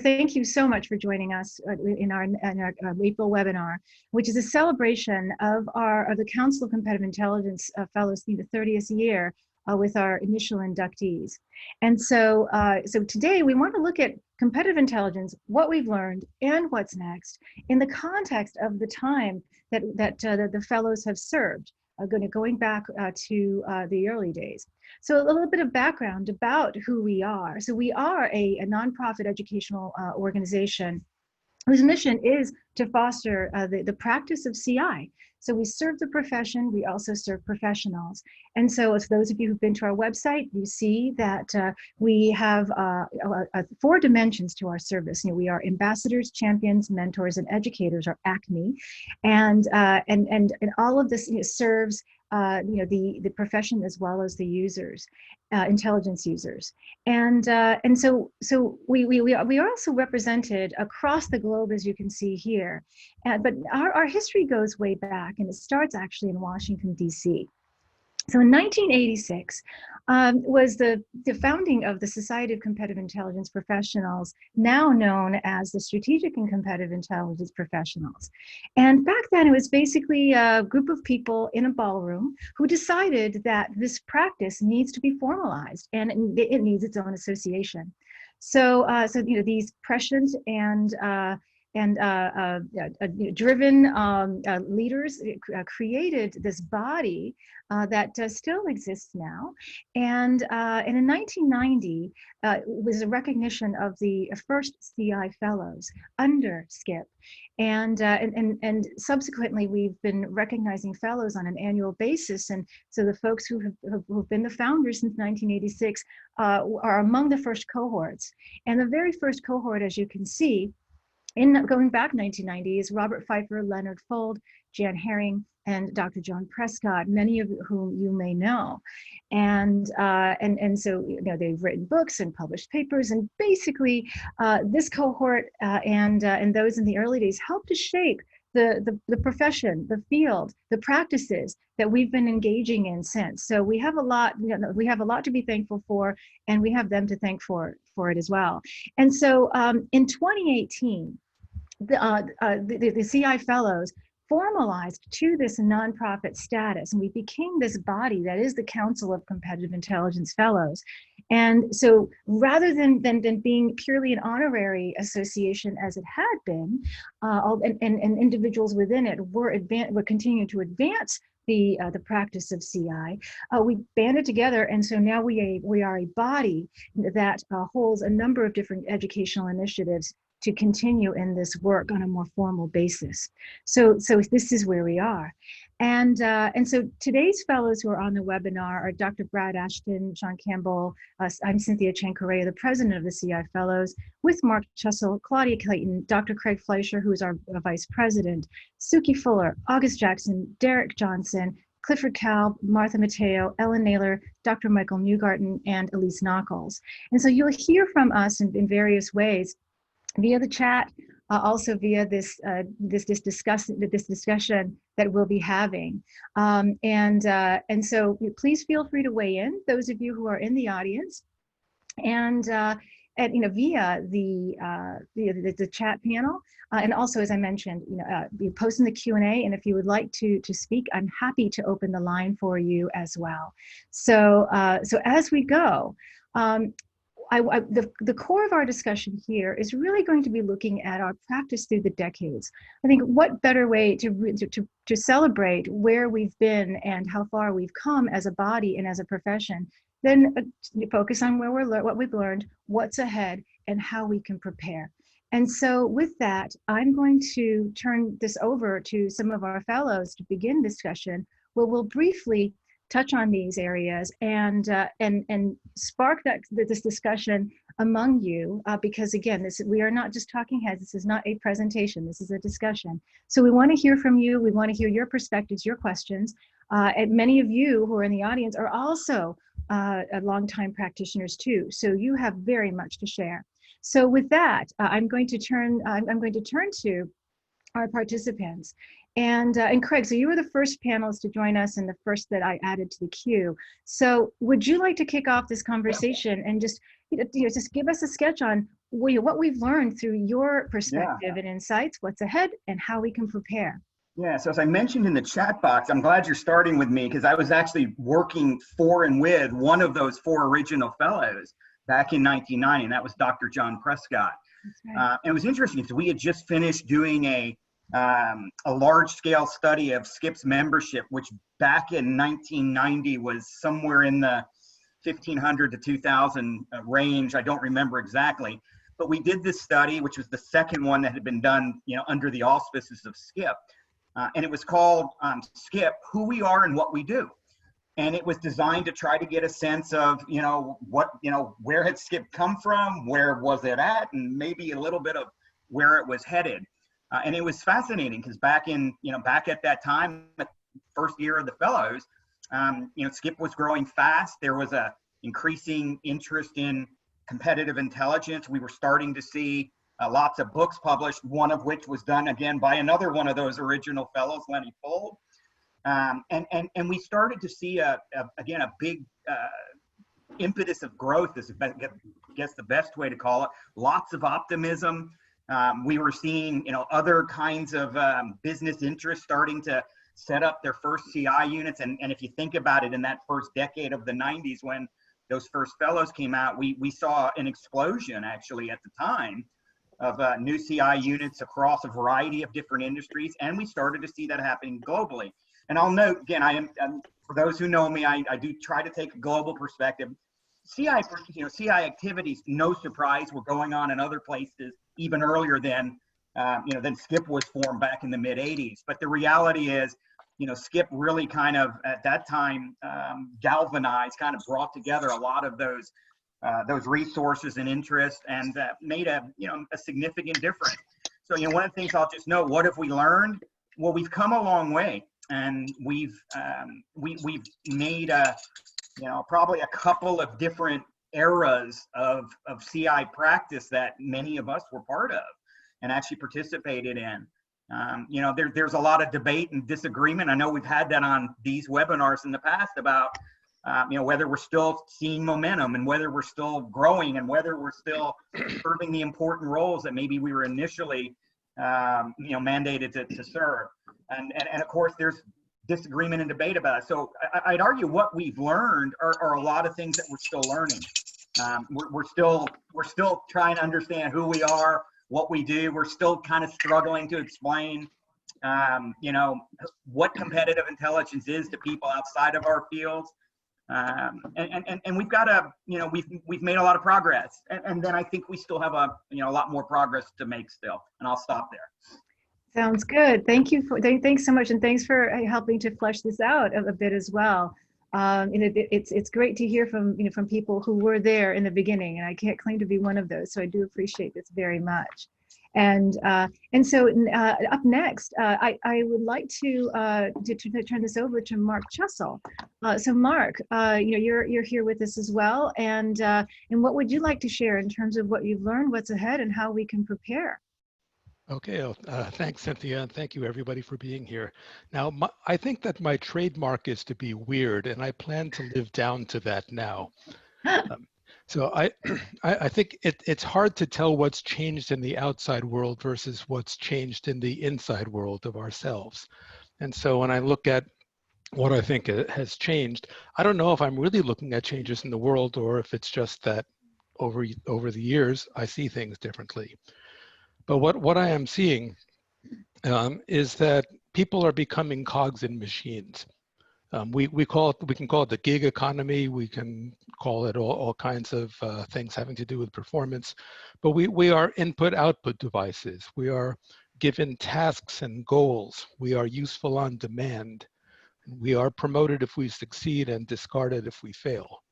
Thank you so much for joining us in our April webinar, which is a celebration of the Council of Competitive Intelligence Fellows in the 30th year with our initial inductees. And so, so today we want to look at competitive intelligence, what we've learned, and what's next in the context of the time that the fellows have served. Going back to the early days. So a little bit of background about who we are. So we are a nonprofit educational organization whose mission is to foster the practice of CI. So we serve the profession, we also serve professionals. And so as those of you who've been to our website, you see that we have 4 dimensions to our service. You know, we are ambassadors, champions, mentors, and educators, or ACME. And all of this serves the profession as well as the users, intelligence users, and so we are also represented across the globe, as you can see here. But our history goes way back, and it starts actually in Washington, D.C. So in 1986 was the founding of the Society of Competitive Intelligence Professionals, now known as the Strategic and Competitive Intelligence Professionals. And back then it was basically a group of people in a ballroom who decided that this practice needs to be formalized and it needs its own association. So, these prescient and driven leaders created this body that still exists now. And in 1990, it was a recognition of the first CI fellows under SCIP. And subsequently, we've been recognizing fellows on an annual basis. And so the folks who've been the founders since 1986 are among the first cohorts. And the very first cohort, as you can see, going back 1990 is Robert Pfeiffer, Leonard Fold, Jan Herring, and Dr. John Prescott, many of whom you may know. And so they've written books and published papers, and basically this cohort and those in the early days helped to shape the profession, the field, the practices that we've been engaging in since. So we have a lot, we have a lot to be thankful for, and we have them to thank for it as well. And so in 2018, the CI fellows formalized to this nonprofit status, and we became this body that is the Council of Competitive Intelligence Fellows. And so rather than being purely an honorary association as it had been, and individuals within it were continuing to advance the practice of CI, we banded together, and so now we are a body that holds a number of different educational initiatives to continue in this work on a more formal basis. So this is where we are. And so today's fellows who are on the webinar are Dr. Brad Ashton, Sean Campbell, I'm Cynthia Chen Correa, the president of the CI Fellows, with Mark Chussell, Claudia Clayton, Dr. Craig Fleischer, who is our vice president, Suki Fuller, August Jackson, Derek Johnson, Clifford Kalb, Martha Mateo, Ellen Naylor, Dr. Michael Newgarten, and Elise Knuckles. And so you'll hear from us in various ways, via the chat, also via this discussion that we'll be having, and so please feel free to weigh in, those of you who are in the audience, and via the chat panel, and also, as I mentioned, you post in the Q&A, and if you would like to speak, I'm happy to open the line for you as well. So as we go. The core of our discussion here is really going to be looking at our practice through the decades. I think what better way to celebrate where we've been and how far we've come as a body and as a profession than focus on what we've learned, what's ahead, and how we can prepare. And so with that, I'm going to turn this over to some of our fellows to begin discussion, where we'll briefly touch on these areas and spark this discussion among you, because again, we are not just talking heads. This is not a presentation. This is a discussion. So we want to hear from you. We want to hear your perspectives, your questions. And many of you who are in the audience are also longtime practitioners too. So you have very much to share. So with that, I'm going to turn to our participants. And Craig, so you were the first panelist to join us and the first that I added to the queue. So would you like to kick off this conversation and just just give us a sketch on what we've learned through your Yeah. perspective and insights, what's ahead, and how we can prepare. Yeah, so as I mentioned in the chat box, I'm glad you're starting with me because I was actually working for and with one of those 4 original fellows back in 1990, and that was Dr. John Prescott. That's right. And it was interesting because we had just finished doing a large-scale study of SCIP's membership, which back in 1990 was somewhere in the 1,500 to 2,000 range. I don't remember exactly, but we did this study, which was the second one that had been done, under the auspices of SCIP. And it was called SCIP, Who We Are and What We Do. And it was designed to try to get a sense of, where had SCIP come from, where was it at, and maybe a little bit of where it was headed. And it was fascinating because back at that time, the first year of the fellows, SCIP was growing fast. There was a increasing interest in competitive intelligence. We were starting to see lots of books published, one of which was done again by another one of those original fellows, Lenny Fold. And we started to see a big impetus of growth is, I guess, the best way to call it. Lots of optimism. We were seeing, other kinds of business interests starting to set up their first CI units. And if you think about it, in that first decade of the 90s, when those first fellows came out, we saw an explosion actually at the time of new CI units across a variety of different industries. And we started to see that happening globally. And I'll note, again, for those who know me, I do try to take a global perspective. CI activities, no surprise, were going on in other places even earlier than SCIP was formed back in the mid 80s. But the reality is, SCIP really kind of at that time galvanized, kind of brought together a lot of those resources and interests, and made a significant difference. So one of the things I'll just note, what have we learned? Well, we've come a long way, and we've made probably a couple of different eras of CI practice that many of us were part of and actually participated in. There's a lot of debate and disagreement. I know we've had that on these webinars in the past about whether we're still seeing momentum and whether we're still growing and whether we're still serving the important roles that maybe we were initially mandated to serve. And of course, there's disagreement and debate about it. So I'd argue what we've learned are a lot of things that we're still learning. We're still trying to understand who we are, what we do. We're still kind of struggling to explain, what competitive intelligence is to people outside of our fields. And we've got we've made a lot of progress, and then I think we still have a lot more progress to make still. And I'll stop there. Sounds good. Thanks so much, and thanks for helping to flesh this out a bit as well. It's great to hear from from people who were there in the beginning, and I can't claim to be one of those, so I do appreciate this very much. And so up next, I would like to turn this over to Mark Chussell. So Mark, you're here with us as well, and what would you like to share in terms of what you've learned, what's ahead, and how we can prepare? Okay, thanks, Cynthia, and thank you everybody for being here. Now, I think that my trademark is to be weird, and I plan to live down to that now. So I think it's hard to tell what's changed in the outside world versus what's changed in the inside world of ourselves. And so when I look at what I think has changed, I don't know if I'm really looking at changes in the world or if it's just that over the years, I see things differently. But what I am seeing is that people are becoming cogs in machines. We can call it the gig economy. We can call it all kinds of things having to do with performance. But we are input-output devices. We are given tasks and goals. We are useful on demand. We are promoted if we succeed and discarded if we fail.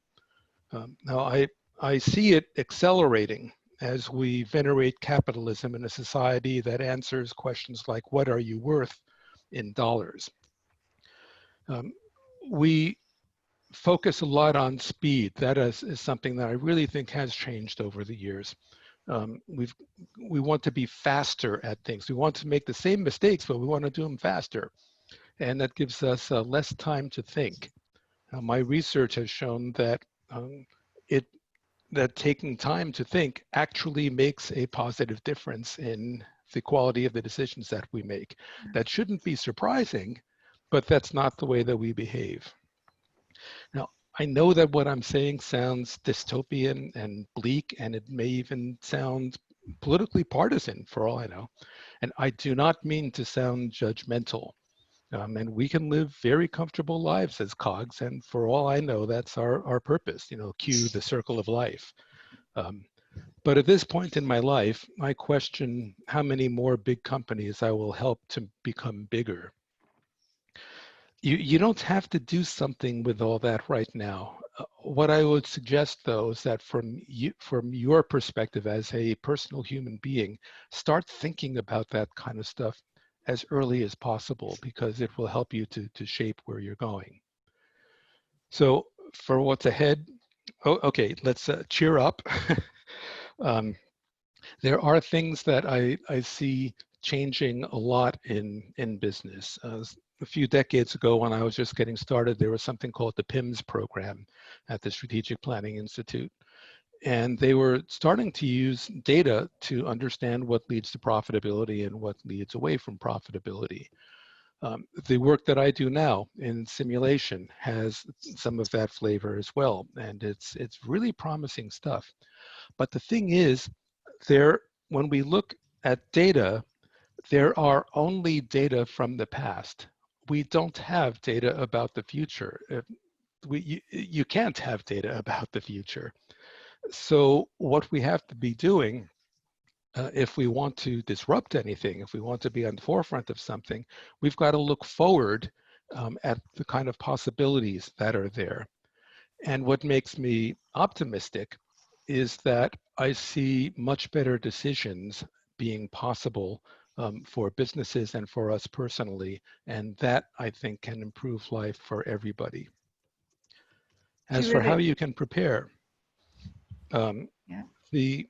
Now I see it accelerating as we venerate capitalism in a society that answers questions like, what are you worth in dollars? We focus a lot on speed. That is something that I really think has changed over the years. We want to be faster at things. We want to make the same mistakes, but we want to do them faster. And that gives us less time to think. My research has shown that that taking time to think actually makes a positive difference in the quality of the decisions that we make. That shouldn't be surprising, but that's not the way that we behave. Now, I know that what I'm saying sounds dystopian and bleak, and it may even sound politically partisan for all I know. And I do not mean to sound judgmental. And we can live very comfortable lives as cogs, and for all I know, that's our purpose, cue the circle of life. But at this point in my life, I question how many more big companies I will help to become bigger. You don't have to do something with all that right now. What I would suggest, though, is that from your perspective as a personal human being, start thinking about that kind of stuff as early as possible, because it will help you to shape where you're going. So for what's ahead, okay, let's cheer up. There are things that I see changing a lot in business. A few decades ago, when I was just getting started, there was something called the PIMS program at the Strategic Planning Institute. And they were starting to use data to understand what leads to profitability and what leads away from profitability. The work that I do now in simulation has some of that flavor as well, and it's really promising stuff. But the thing is, when we look at data, there are only data from the past. We don't have data about the future. You can't have data about the future. So what we have to be doing, if we want to disrupt anything, if we want to be on the forefront of something, we've got to look forward at the kind of possibilities that are there. And what makes me optimistic is that I see much better decisions being possible for businesses and for us personally. And that, I think, can improve life for everybody. As for how you can prepare, the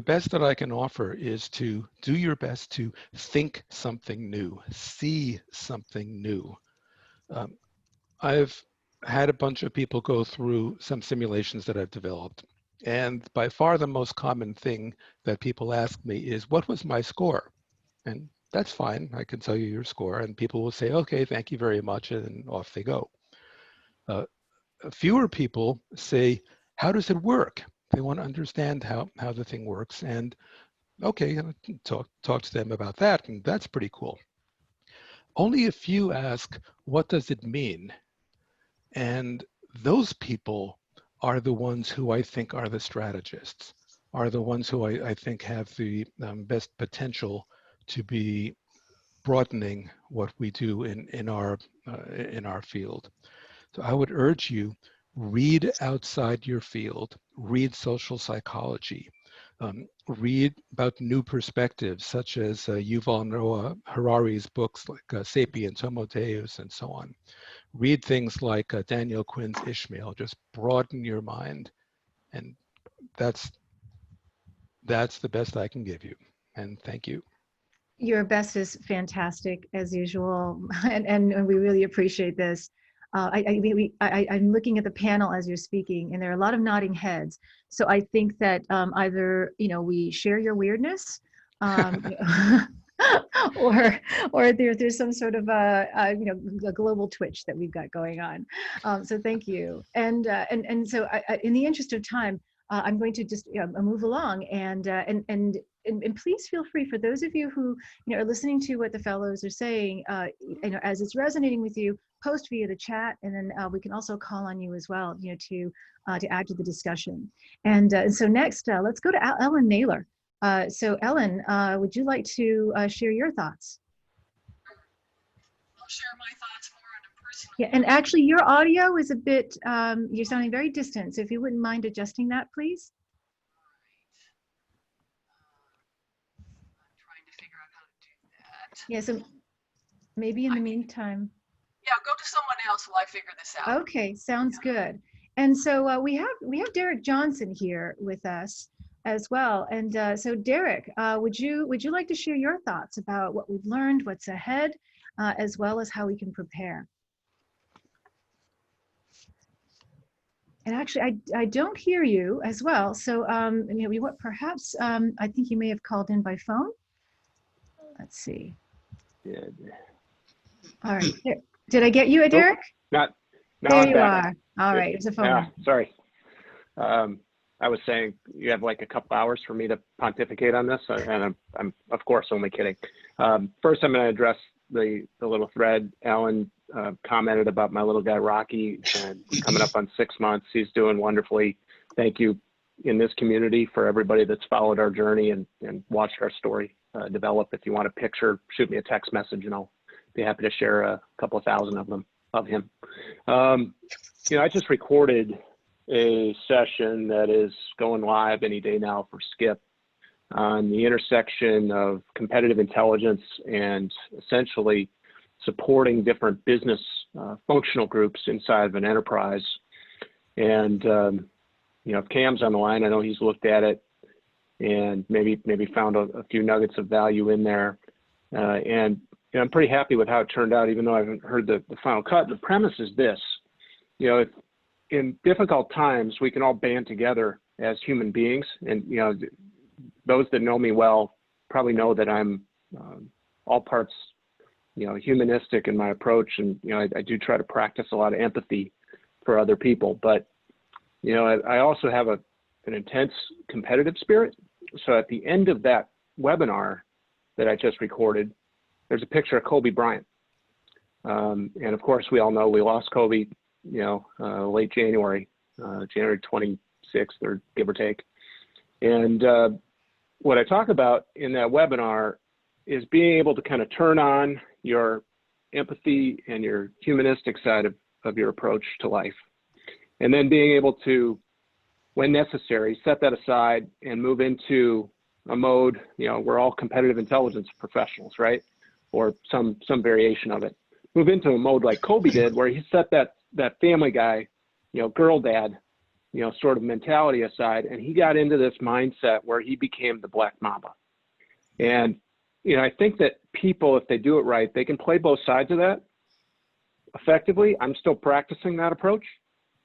best that I can offer is to do your best to think something new, see something new. I've had a bunch of people go through some simulations that I've developed. And by far the most common thing that people ask me is, what was my score? And that's fine. I can tell you your score. And people will say, okay, thank you very much. And off they go. Fewer people say, how does it work? They want to understand how the thing works. And okay, talk to them about that. And that's pretty cool. Only a few ask, what does it mean? And those people are the ones who I think are the strategists, are the ones who I think have the best potential to be broadening what we do in our field. So I would urge you, read outside your field, read social psychology, read about new perspectives, such as Yuval Noah Harari's books like Sapiens, Homo Deus, and so on. Read things like Daniel Quinn's Ishmael. Just broaden your mind, and that's the best I can give you. And thank you. Your best is fantastic as usual, and we really appreciate this. I'm looking at the panel as you're speaking, and there are a lot of nodding heads. So I think that either we share your weirdness, or there's some sort of a global twitch that we've got going on. So thank you, and so in the interest of time, I'm going to just move along, and please feel free, for those of you who are listening to what the fellows are saying, as it's resonating with you, post via the chat, and then we can also call on you as well, to add to the discussion. And so next, let's go to Ellen Naylor. So Ellen, would you like to share your thoughts? I'll share my thoughts more on a personal. Yeah, and actually your audio is a bit, you're sounding very distant, so if you wouldn't mind adjusting that, please. I'm trying to figure out how to do that. Yeah, so maybe in the meantime. Yeah, go to someone else while I figure this out. Okay, sounds good. And so we have Derek Johnson here with us as well. And so Derek, would you like to share your thoughts about what we've learned, what's ahead, as well as how we can prepare? And actually, I don't hear you as well. So, what perhaps I think you may have called in by phone. Let's see. Yeah. All right. Did I get you, Derek? Not. Now There I'm you back. are. All right. It's a phone. Yeah. Sorry. I was saying you have like a couple hours for me to pontificate on this, and I'm of course only kidding. First, I'm going to address the little thread. Alan commented about my little guy Rocky, and coming up on 6 months. He's doing wonderfully. Thank you in this community for everybody that's followed our journey and watched our story develop. If you want a picture, shoot me a text message, and I'll be happy to share a couple of thousand of him. I just recorded a session that is going live any day now for Skip on the intersection of competitive intelligence and essentially supporting different business functional groups inside of an enterprise. And if Cam's on the line, I know he's looked at it and maybe found a few nuggets of value in there. And I'm pretty happy with how it turned out, even though I haven't heard the final cut. The premise is this: if in difficult times, we can all band together as human beings. And, those that know me well probably know that I'm all parts, humanistic in my approach. And, I do try to practice a lot of empathy for other people. But, I also have an intense competitive spirit. So at the end of that webinar that I just recorded, there's a picture of Kobe Bryant. And of course, we all know we lost Kobe late January, January 26th, or give or take. And what I talk about in that webinar is being able to kind of turn on your empathy and your humanistic side of your approach to life. And then being able to, when necessary, set that aside and move into a mode, we're all competitive intelligence professionals, right? Or some variation of it. Move into a mode like Kobe did, where he set that family guy, girl dad, sort of mentality aside, and he got into this mindset where he became the Black Mamba. And, I think that people, if they do it right, they can play both sides of that effectively. I'm still practicing that approach,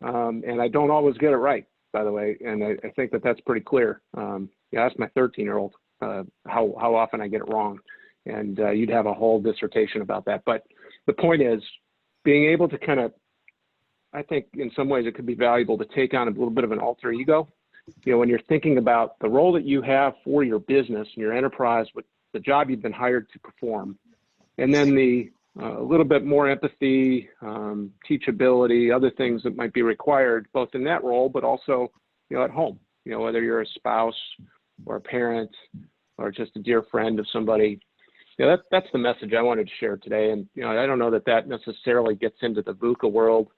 and I don't always get it right, by the way, and I think that that's pretty clear. Ask my 13-year-old how often I get it wrong, and you'd have a whole dissertation about that. But the point is, being able to kind of, I think in some ways it could be valuable to take on a little bit of an alter ego. When you're thinking about the role that you have for your business and your enterprise with the job you've been hired to perform, and then the a little bit more empathy, teachability, other things that might be required both in that role, but also, at home, whether you're a spouse or a parent or just a dear friend of somebody. That's the message I wanted to share today. And, I don't know that necessarily gets into the VUCA world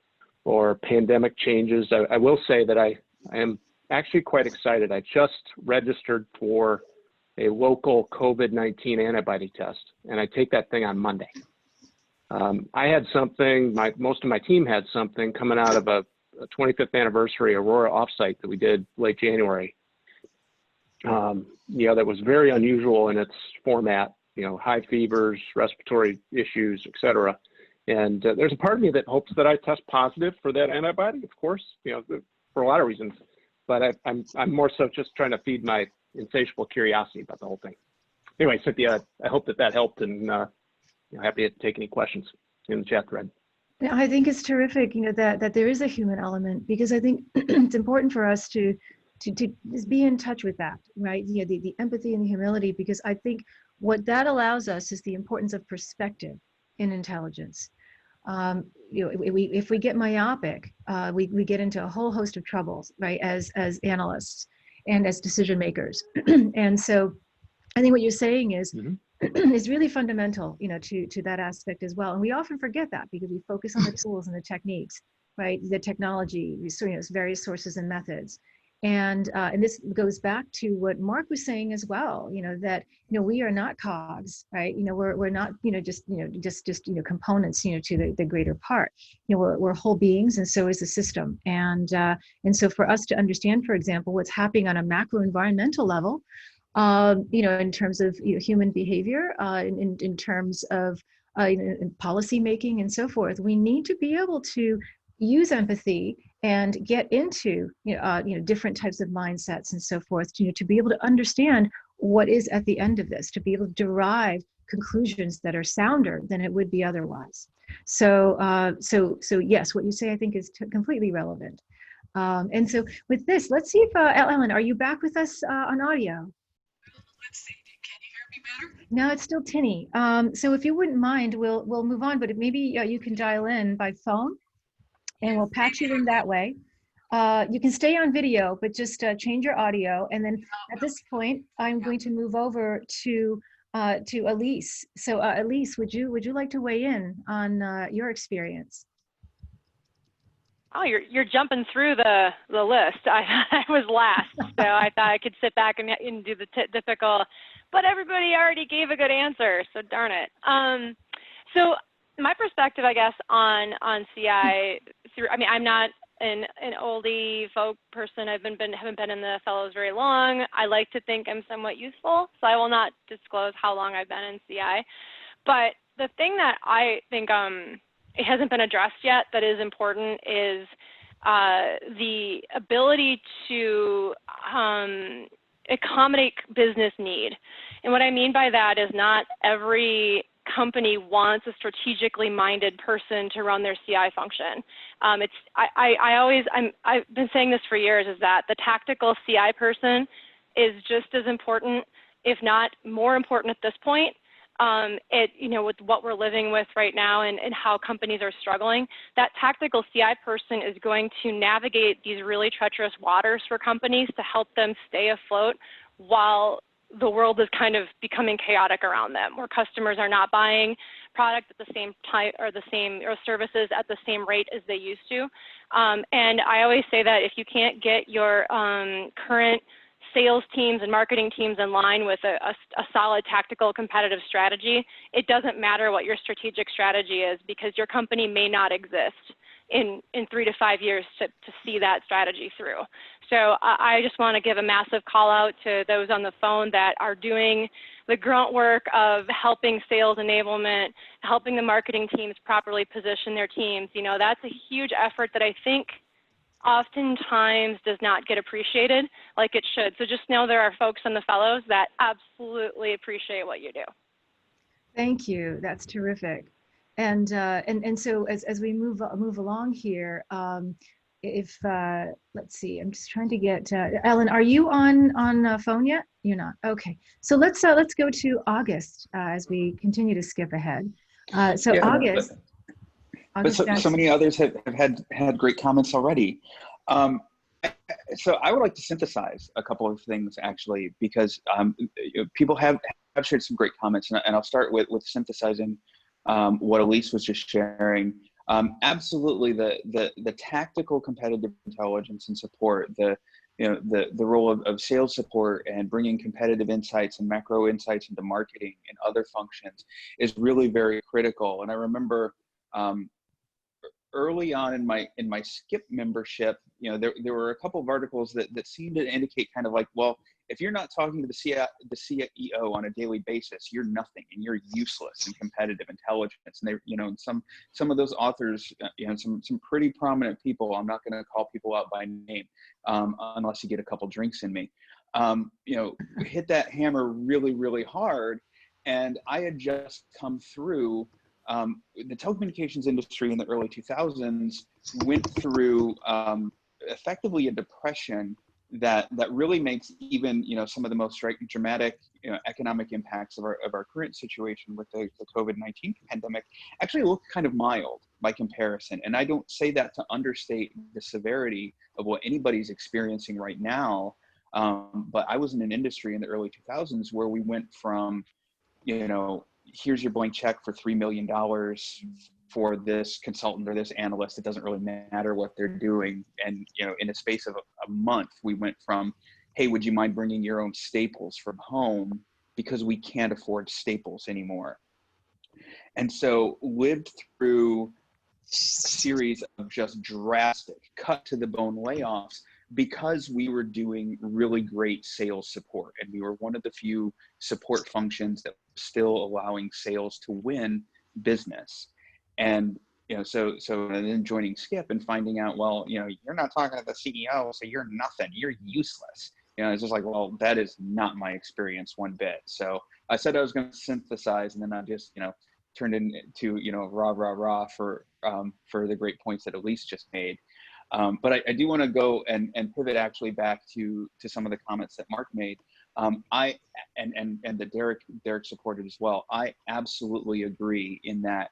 or pandemic changes. I will say that I am actually quite excited. I just registered for a local COVID-19 antibody test, and I take that thing on Monday. I had something, most of my team had something coming out of a 25th anniversary Aurora offsite that we did late January. That was very unusual in its format, high fevers, respiratory issues, et cetera. And there's a part of me that hopes that I test positive for that antibody, of course, for a lot of reasons. But I'm more so just trying to feed my insatiable curiosity about the whole thing. Anyway, Cynthia, I hope that helped, and happy to take any questions in the chat thread. I think it's terrific, that there is a human element, because I think it's important for us to just be in touch with that, right? The empathy and the humility, because I think what that allows us is the importance of perspective in intelligence. If we get myopic, we get into a whole host of troubles, right? As analysts and as decision makers. And so I think what you're saying is, is really fundamental, to that aspect as well. And we often forget that because we focus on the tools and the techniques, right? The technology, various sources and methods. And this goes back to what Mark was saying as well, that, we are not cogs, right? We're not, just components, to the greater part. We're whole beings, and so is the system. And so for us to understand, for example, what's happening on a macro environmental level, in terms of human behavior, in terms of in policy making and so forth, we need to be able to use empathy and get into different types of mindsets and so forth, to be able to understand what is at the end of this, to be able to derive conclusions that are sounder than it would be otherwise. So yes, what you say I think is completely relevant. And so with this, let's see if Ellen, are you back with us on audio? Let's see. Can you hear me better? No, it's still tinny. So if you wouldn't mind, we'll move on, but maybe you can dial in by phone, and we'll patch you in that way. You can stay on video, but just change your audio. And then at this point, I'm going to move over to Elise. So Elise, would you like to weigh in on your experience? Oh, you're jumping through the list. I was last, so I thought I could sit back and do the typical, but everybody already gave a good answer, so darn it. So my perspective, I guess, on CI, I mean, I'm not an oldie folk person. Haven't been in the fellows very long. I like to think I'm somewhat useful, so I will not disclose how long I've been in CI. But the thing that I think it hasn't been addressed yet that is important is the ability to accommodate business need. And what I mean by that is not every company wants a strategically minded person to run their CI function. I've been saying this for years, is that the tactical CI person is just as important, if not more important at this point. With what we're living with right now and how companies are struggling, that tactical CI person is going to navigate these really treacherous waters for companies to help them stay afloat while the world is kind of becoming chaotic around them, where customers are not buying product at the same time or services at the same rate as they used to. And I always say that if you can't get your current sales teams and marketing teams in line with a solid tactical competitive strategy, it doesn't matter what your strategic strategy is, because your company may not exist in 3 to 5 years to see that strategy through. So I just want to give a massive call out to those on the phone that are doing the grunt work of helping sales enablement, helping the marketing teams properly position their teams. That's a huge effort that I think oftentimes does not get appreciated like it should. So just know there are folks in the fellows that absolutely appreciate what you do. Thank you. That's terrific. And so as we move along here, let's see, I'm just trying to get Ellen. Are you on phone yet? You're not. Okay. So let's go to August as we continue to skip ahead. So yeah, August. But so many others have had great comments already. So I would like to synthesize a couple of things, actually, because people have shared some great comments, and I'll start with synthesizing what Elise was just sharing. Absolutely, the tactical competitive intelligence and support, the role of sales support and bringing competitive insights and macro insights into marketing and other functions is really very critical. And I remember early on in my Skip membership, there were a couple of articles that seemed to indicate kind of like, well, if you're not talking to the CEO on a daily basis, you're nothing and you're useless in competitive intelligence. And they, and some of those authors, some pretty prominent people, I'm not going to call people out by name unless you get a couple drinks in me, hit that hammer really, really hard. And I had just come through the telecommunications industry in the early 2000s went through effectively a depression that really makes even some of the most dramatic economic impacts of our current situation with the COVID-19 pandemic actually look kind of mild by comparison. And I don't say that to understate the severity of what anybody's experiencing right now, but I was in an industry in the early 2000s where we went from here's your blank check for $3 million for this consultant or this analyst. It doesn't really matter what they're doing. And, in a space of a month, we went from, hey, would you mind bringing your own staples from home because we can't afford staples anymore. And so lived through a series of just drastic cut to the bone layoffs because we were doing really great sales support. And we were one of the few support functions that were still allowing sales to win business. And and then joining Skip and finding out, well, you're not talking to the CEO, so you're nothing, you're useless. It's just like, well, that is not my experience one bit. So I said I was going to synthesize, and then I just, turned into, rah, rah, rah for the great points that Elise just made. But I do want to go and pivot actually back to some of the comments that Mark made. And that Derek supported as well. I absolutely agree in that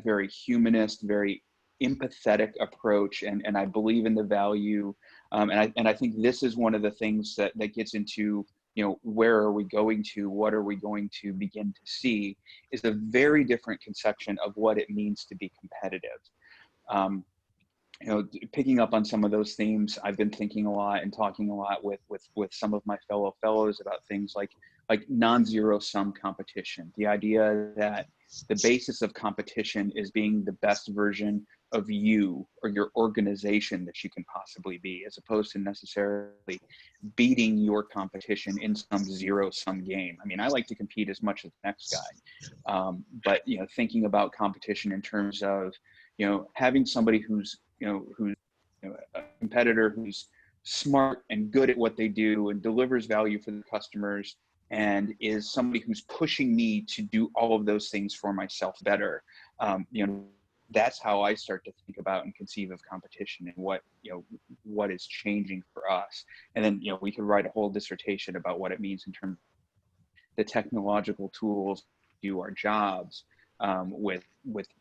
very humanist, very empathetic approach, and I believe in the value. And I think this is one of the things that gets into, where are we going to, what are we going to begin to see, is a very different conception of what it means to be competitive. Picking up on some of those themes, I've been thinking a lot and talking a lot with some of my fellows about things like non-zero sum competition. The idea that the basis of competition is being the best version of you or your organization that you can possibly be, as opposed to necessarily beating your competition in some zero-sum game. I mean, I like to compete as much as the next guy, but thinking about competition in terms of having somebody who's a competitor who's smart and good at what they do and delivers value for the customers, and is somebody who's pushing me to do all of those things for myself better. That's how I start to think about and conceive of competition, and what is changing for us. And then, we could write a whole dissertation about what it means in terms of the technological tools to do our jobs, with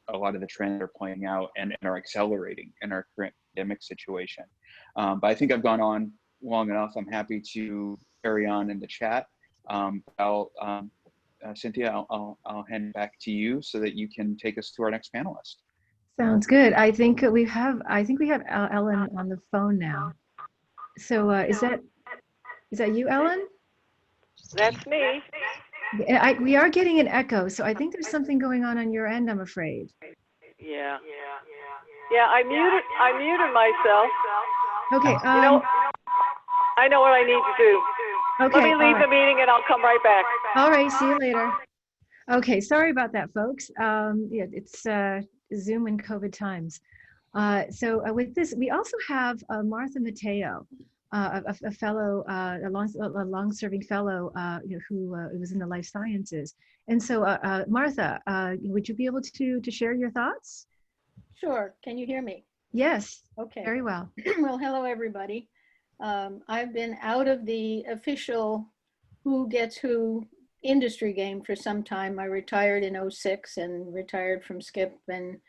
a lot of the trends that are playing out and are accelerating in our current pandemic situation. But I think I've gone on long enough. I'm happy to carry on in the chat. Cynthia, I'll hand it back to you so that you can take us to our next panelist. Sounds good. I think we have Ellen on the phone now. So is that you, Ellen? That's me. We are getting an echo, so I think there's something going on your end, I'm afraid. Yeah. Yeah, I muted myself. Okay. I know what I need to do. Okay. Let me leave the meeting and I'll come right back. All right. See you later. Okay. Sorry about that, folks. It's Zoom and COVID times. So with this, we also have Martha Mateo, a fellow, a long-serving fellow who was in the life sciences. And so, Martha, would you be able to share your thoughts? Sure. Can you hear me? Yes. Okay. Very well. Well, hello, everybody. I've been out of the official who gets who industry game for some time. I retired in 2006 and retired from Skip in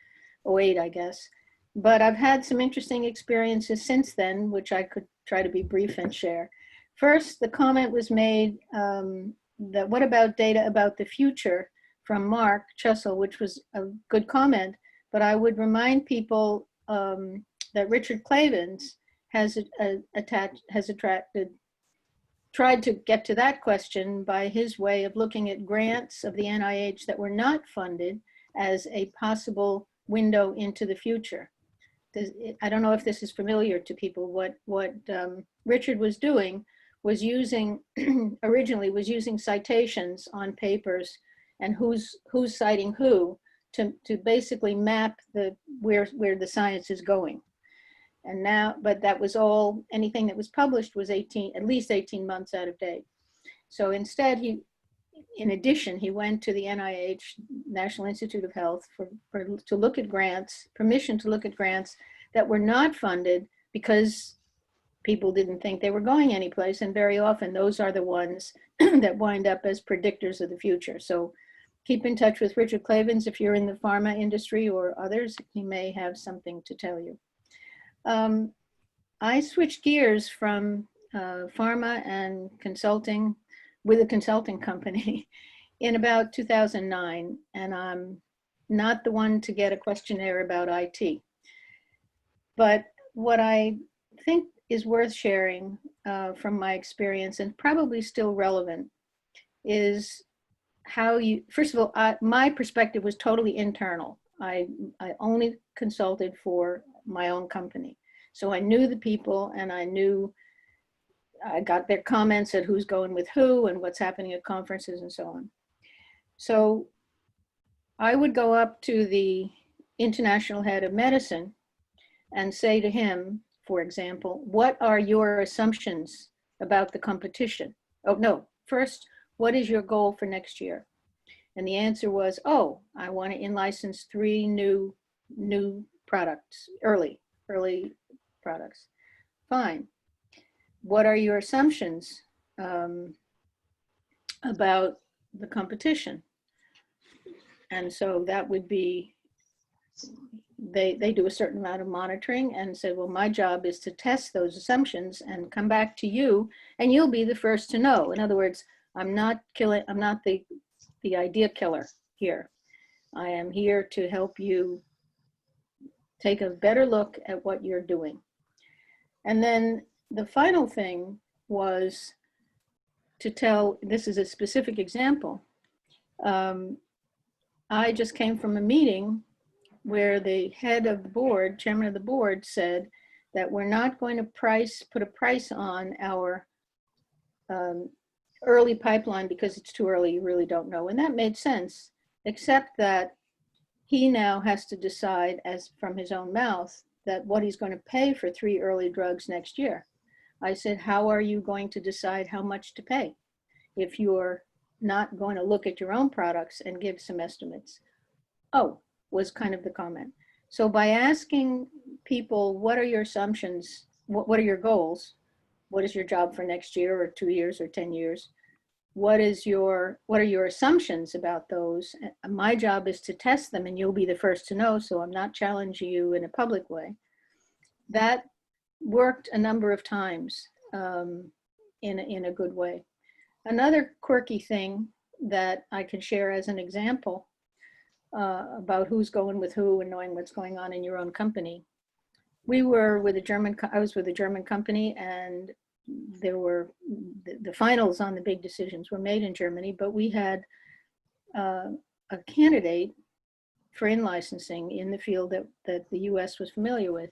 2008, I guess. But I've had some interesting experiences since then, which I could try to be brief and share. First, the comment was made that what about data about the future from Mark Chussell, which was a good comment, but I would remind people that Richard Clavens has tried to get to that question by his way of looking at grants of the NIH that were not funded as a possible window into the future. I don't know if this is familiar to people. What Richard was doing was originally was using citations on papers and who's citing who to basically map where the science is going. And now, but that was all, anything that was published was at least 18 months out of date. So instead, in addition, he went to the NIH, National Institute of Health, to look at grants, permission to look at grants that were not funded because people didn't think they were going anyplace. And very often those are the ones that wind up as predictors of the future. So keep in touch with Richard Clavens if you're in the pharma industry or others. He may have something to tell you. I switched gears from pharma and consulting with a consulting company in about 2009, and I'm not the one to get a questionnaire about IT. But what I think is worth sharing from my experience, and probably still relevant, is how first of all, my perspective was totally internal. I only consulted for my own company. So I knew the people, and I got their comments at who's going with who and what's happening at conferences and so on. So I would go up to the international head of medicine and say to him, for example, what are your assumptions about the competition? Oh, no, first, what is your goal for next year? And the answer was, oh, I want to in-license 3 new products, early products. Fine. What are your assumptions about the competition? And so that would be, they do a certain amount of monitoring and said, well, my job is to test those assumptions and come back to you, and you'll be the first to know. In other words, I'm not the idea killer here. I am here to help you take a better look at what you're doing. And then the final thing was to tell, this is a specific example. I just came from a meeting where the head of the board, chairman of the board, said that we're not going to put a price on our early pipeline because it's too early, you really don't know. And that made sense, except that he now has to decide, as from his own mouth, that what he's going to pay for 3 early drugs next year. I said, how are you going to decide how much to pay if you're not going to look at your own products and give some estimates? Oh, was kind of the comment. So by asking people, what are your assumptions? What are your goals? What is your job for next year or 2 years or 10 years? What are your assumptions about those? My job is to test them, and you'll be the first to know, so I'm not challenging you in a public way. That worked a number of times in a good way. Another quirky thing that I can share as an example about who's going with who and knowing what's going on in your own company. I was with a German company, and there were the finals on the big decisions were made in Germany, but we had a candidate for in-licensing in the field that the US was familiar with.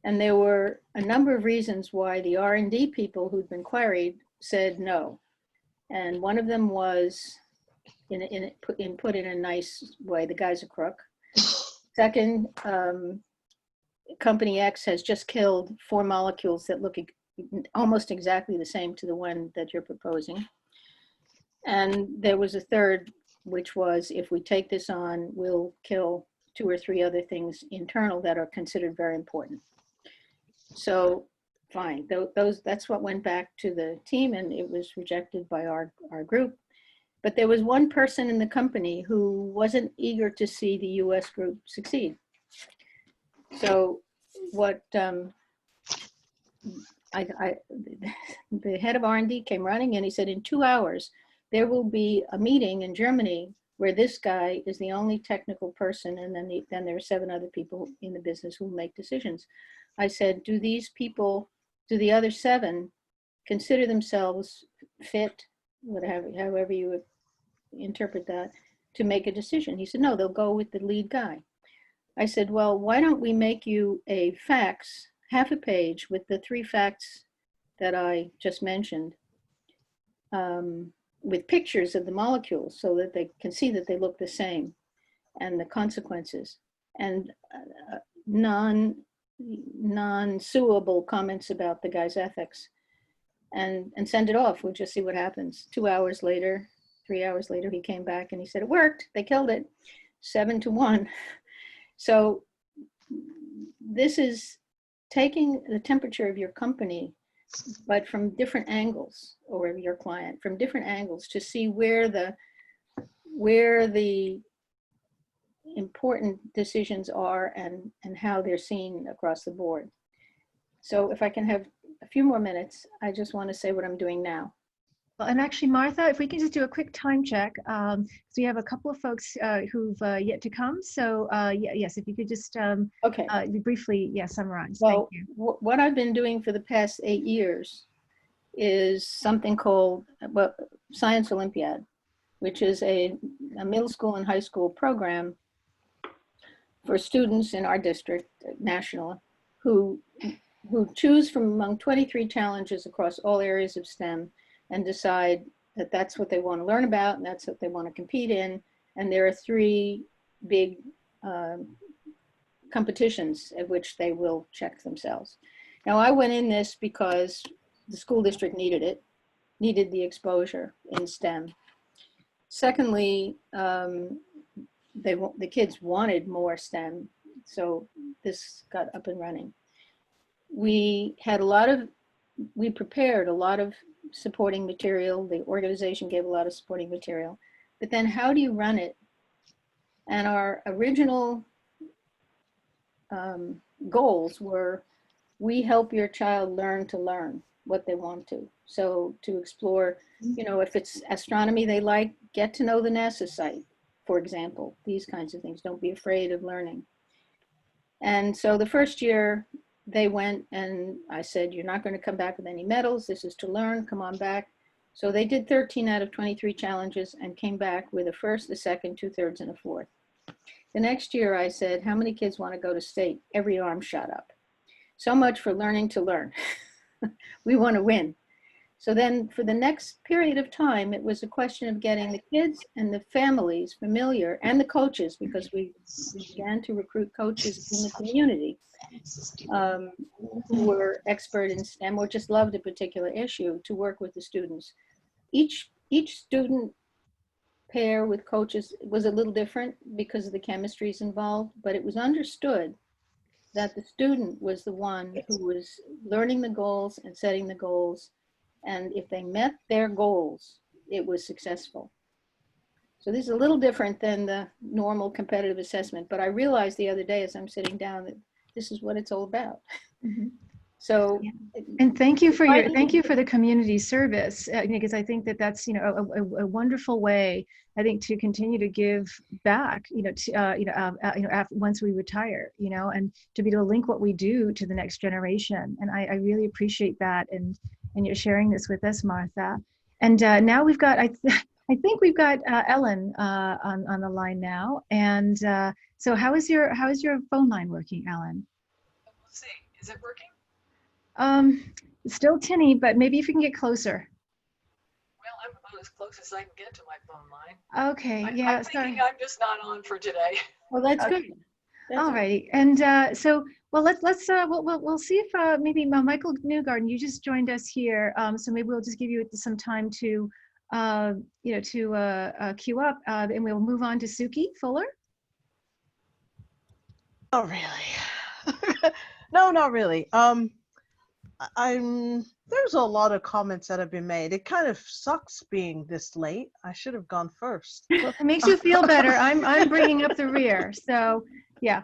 And there were a number of reasons why the R&D people who'd been queried said no. And one of them was, put in a nice way, the guy's a crook. Second, Company X has just killed 4 molecules that look almost exactly the same to the one that you're proposing. And there was a third, which was, if we take this on, we'll kill 2 or 3 other things internal that are considered very important. So fine, that's what went back to the team, and it was rejected by our group. But there was one person in the company who wasn't eager to see the US group succeed. So what the head of R&D came running, and he said, in 2 hours, there will be a meeting in Germany where this guy is the only technical person, and then there are 7 other people in the business who make decisions. I said, do these people, do the other 7 consider themselves fit, however you would interpret that, to make a decision? He said, no, they'll go with the lead guy. I said, well, why don't we make you a fax, half a page with the 3 facts that I just mentioned, with pictures of the molecules so that they can see that they look the same and the consequences, and non-suable comments about the guy's ethics, and send it off. We'll just see what happens. 2 hours later, 3 hours later, he came back and he said, it worked. They killed it, 7-1. So this is taking the temperature of your company, but from different angles, or your client, from different angles, to see where the important decisions are and how they're seen across the board. So if I can have a few more minutes, I just want to say what I'm doing now. Well, and actually, Martha, if we can just do a quick time check. So we have a couple of folks who've yet to come. So yes, if you could just briefly, summarize. Well, thank you. What I've been doing for the past 8 years is something called Science Olympiad, which is a middle school and high school program for students in our district, national, who choose from among 23 challenges across all areas of STEM and decide that that's what they want to learn about and that's what they want to compete in. And there are 3 big competitions at which they will check themselves. Now, I went in this because the school district needed it, needed the exposure in STEM. Secondly, the kids wanted more STEM, so this got up and running. We prepared a lot of supporting material. The organization gave a lot of supporting material, but then how do you run it? And our original goals were, we help your child learn to learn what they want to. So to explore, you know, if it's astronomy they like, get to know the NASA site, for example, these kinds of things. Don't be afraid of learning. And so the first year they went and I said, you're not going to come back with any medals. This is to learn, come on back. So they did 13 out of 23 challenges and came back with a first, a second, 2/3, and a fourth. The next year I said, how many kids want to go to state? Every arm shot up. So much for learning to learn. We want to win. So then for the next period of time, it was a question of getting the kids and the families familiar, and the coaches, because we began to recruit coaches in the community who were expert in STEM or just loved a particular issue, to work with the students. Each student pair with coaches was a little different because of the chemistries involved, but it was understood that the student was the one who was learning the goals and setting the goals. And if they met their goals, it was successful. So this is a little different than the normal competitive assessment, but I realized the other day as I'm sitting down that this is what it's all about. Mm-hmm. So, and thank you for the community service, because I think that that's, you know, a wonderful way, I think, to continue to give back, you know, to, once we retire, you know, and to be able to link what we do to the next generation. And I really appreciate that. And you're sharing this with us, Martha. And now we've got, I think we've got Ellen on the line now. And so how is your phone line working, Ellen? Let's see, is it working? Still tinny, but maybe if you can get closer. Well, I'm about as close as I can get to my phone line. Okay, I'm thinking I'm just not on for today. Well, that's good. All righty, and so well, we'll see if maybe Michael Newgarden, you just joined us here, so maybe we'll just give you some time to queue up, and we'll move on to Suki Fuller. Oh, really? No, not really. There's a lot of comments that have been made. It kind of sucks being this late. I should have gone first. Well, if it makes you feel better, I'm bringing up the rear. So yeah.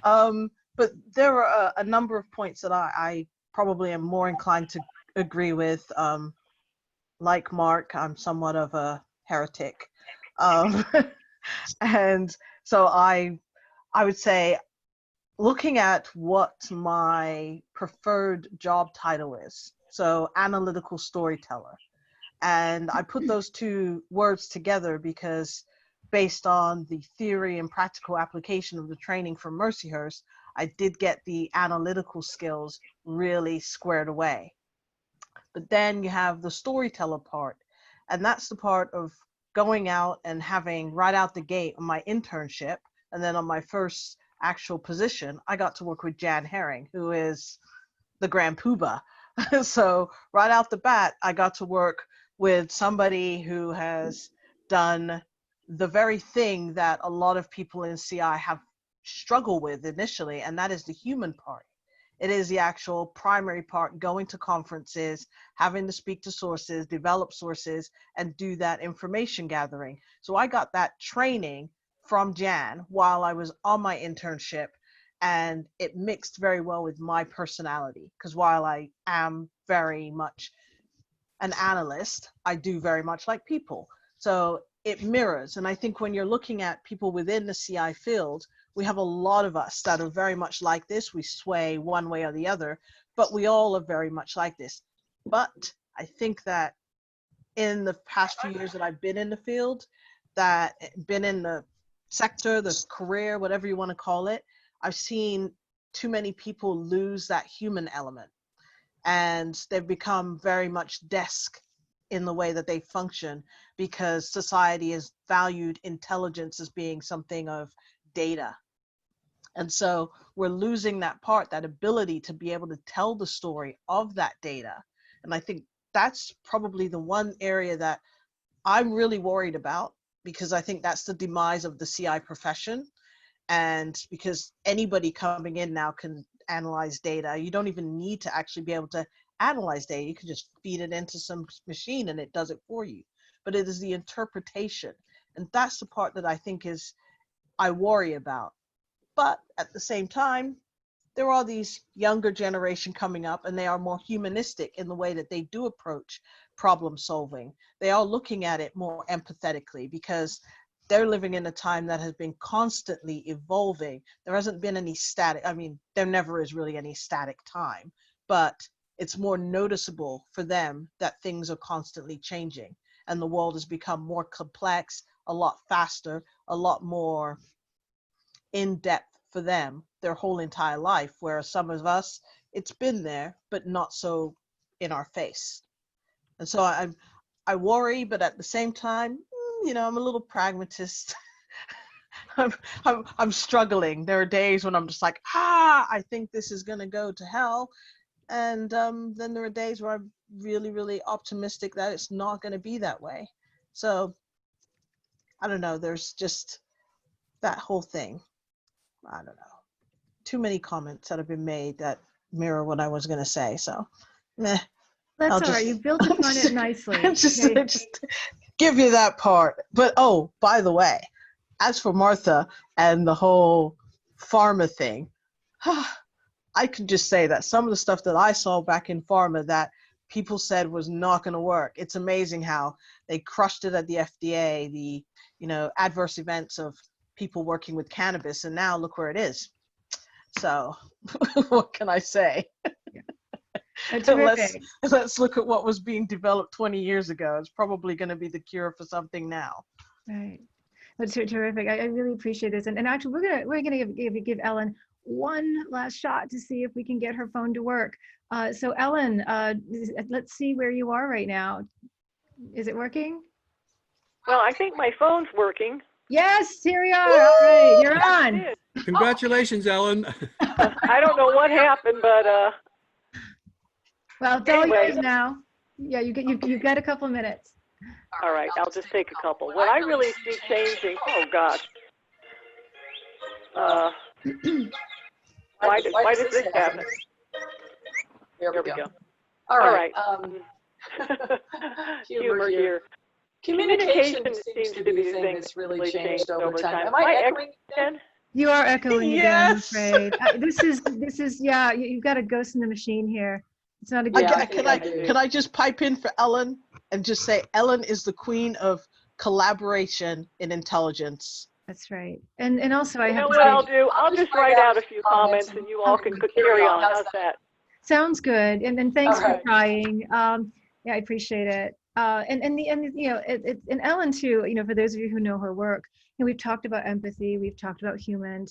But there were a number of points that I probably am more inclined to agree with. Like Mark, I'm somewhat of a heretic, and so I would say, looking at what my preferred job title is, so analytical storyteller. And I put those two words together because based on the theory and practical application of the training from Mercyhurst, I did get the analytical skills really squared away. But then you have the storyteller part, and that's the part of going out and having right out the gate on my internship, and then on my first actual position, I got to work with Jan Herring, who is the grand poobah. So right out the bat, I got to work with somebody who has done the very thing that a lot of people in CI have struggled with initially, and that is the human part. It is the actual primary part, going to conferences, having to speak to sources, develop sources, and do that information gathering. So I got that training from Jan while I was on my internship, and it mixed very well with my personality, because while I am very much an analyst, I do very much like people. So it mirrors. And I think when you're looking at people within the CI field, we have a lot of us that are very much like this. We sway one way or the other, but we all are very much like this. But I think that in the past few years that I've been in the field, that been in the sector, the career, whatever you want to call it, I've seen too many people lose that human element, and they've become very much desk in the way that they function, because society has valued intelligence as being something of data. And so we're losing that part, that ability to be able to tell the story of that data. And I think that's probably the one area that I'm really worried about, because I think that's the demise of the CI profession. And because anybody coming in now can analyze data, you don't even need to actually be able to analyze data. You can just feed it into some machine and it does it for you. But it is the interpretation. And that's the part that I think is, I worry about. But at the same time, there are these younger generation coming up, and they are more humanistic in the way that they do approach problem solving. They are looking at it more empathetically, because they're living in a time that has been constantly evolving. There hasn't been any static, I mean, there never is really any static time, but it's more noticeable for them that things are constantly changing, and the world has become more complex, a lot faster, a lot more in depth for them their whole entire life, whereas some of us, it's been there but not so in our face. And so I worry, but at the same time, you know, I'm a little pragmatist. I'm struggling. There are days when I'm just like, I think this is going to go to hell, and then there are days where I'm really, really optimistic that it's not going to be that way. So I don't know, there's just that whole thing. I don't know. Too many comments that have been made that mirror what I was going to say. So, meh. That's all right. You built upon it nicely. Just give you that part. But, oh, by the way, as for Martha and the whole pharma thing, I could just say that some of the stuff that I saw back in pharma that people said was not going to work. It's amazing how they crushed it at the FDA, the, you know, adverse events of people working with cannabis, and now look where it is. So what can I say? Let's look at what was being developed 20 years ago. It's probably going to be the cure for something now. Right. That's terrific. I really appreciate this. And actually, we're gonna give Ellen one last shot to see if we can get her phone to work. So Ellen, let's see where you are right now. Is it working? Well, I think my phone's working. Yes, here we are. All right, you're on. Congratulations, Ellen. I don't know what happened, but well, it's all yours now. Yeah, you've got a couple minutes. All right, I'll just take a couple. What I really see changing, oh gosh. Why does this happen? There we go. All right. Humor here. Communication seems to be the thing that's really changed over time. Am I echoing again? You are echoing yes. again, I'm afraid. This is yeah, you've got a ghost in the machine here. It's not a good Can I just pipe in for Ellen and just say Ellen is the queen of collaboration in intelligence. That's right. And also I you have know to what say, I'll do? I'll just write out a few comments and you all can carry on. How's that? Sounds good. And then thanks for trying. Yeah, I appreciate it. And you know, and Ellen too, you know, for those of you who know her work, you know, we've talked about empathy, we've talked about human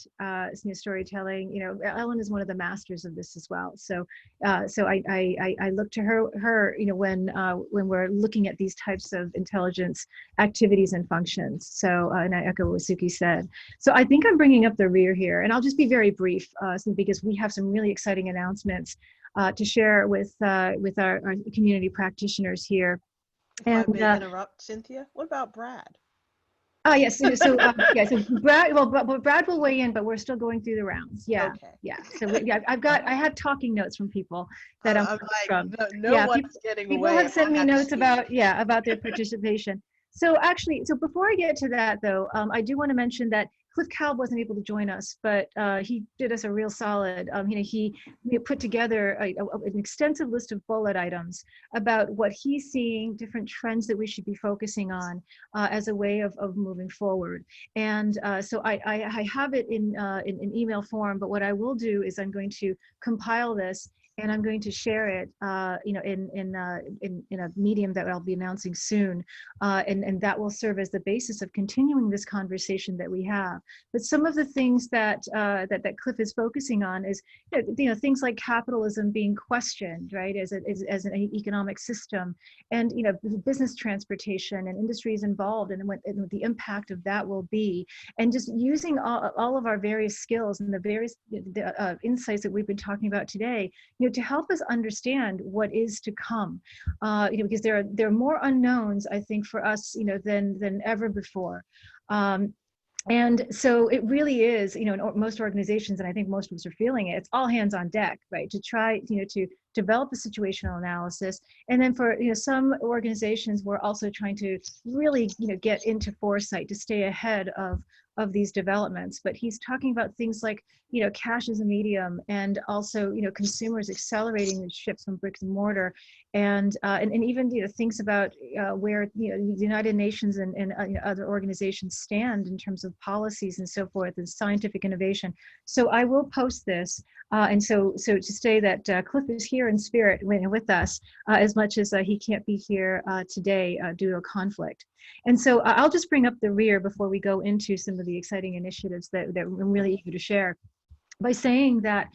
storytelling. You know, Ellen is one of the masters of this as well. So I look to her, you know, when we're looking at these types of intelligence activities and functions. So and I echo what Suki said. So I think I'm bringing up the rear here, and I'll just be very brief, because we have some really exciting announcements to share with our community practitioners here. If I may interrupt, Cynthia, what about Brad? Yes. So Brad. Well, but Brad will weigh in, but we're still going through the rounds. Yeah. Okay. Yeah. So I have talking notes from people that I'm like, from. No one's getting away. People have sent me notes about their participation. So actually, before I get to that though, I do want to mention that Cliff Kalb wasn't able to join us, but he did us a real solid. You know, he put together an extensive list of bullet items about what he's seeing, different trends that we should be focusing on as a way of moving forward. And so I have it in email form, but what I will do is I'm going to compile this and I'm going to share it, in a medium that I'll be announcing soon, and that will serve as the basis of continuing this conversation that we have. But some of the things that that Cliff is focusing on is, things like capitalism being questioned, right, as an economic system, and business transportation and industries involved, and what the impact of that will be, and just using all of our various skills and the various insights that we've been talking about today, to help us understand what is to come, because there are more unknowns, I think, for us, than ever before. And so it really is, in most organizations, and I think most of us are feeling it, it's all hands on deck, right, to try, to develop a situational analysis. And then for, some organizations, we're also trying to really, get into foresight to stay ahead of these developments. But he's talking about things like, cash as a medium, and also, consumers accelerating the shifts from bricks and mortar, and even, things about where, the United Nations and other organizations stand in terms of policies and so forth, and scientific innovation. So I will post this. And so to say that Cliff is here in spirit with us, as much as he can't be here today due to a conflict. And so I'll just bring up the rear before we go into some of the exciting initiatives that I'm really eager to share, by saying that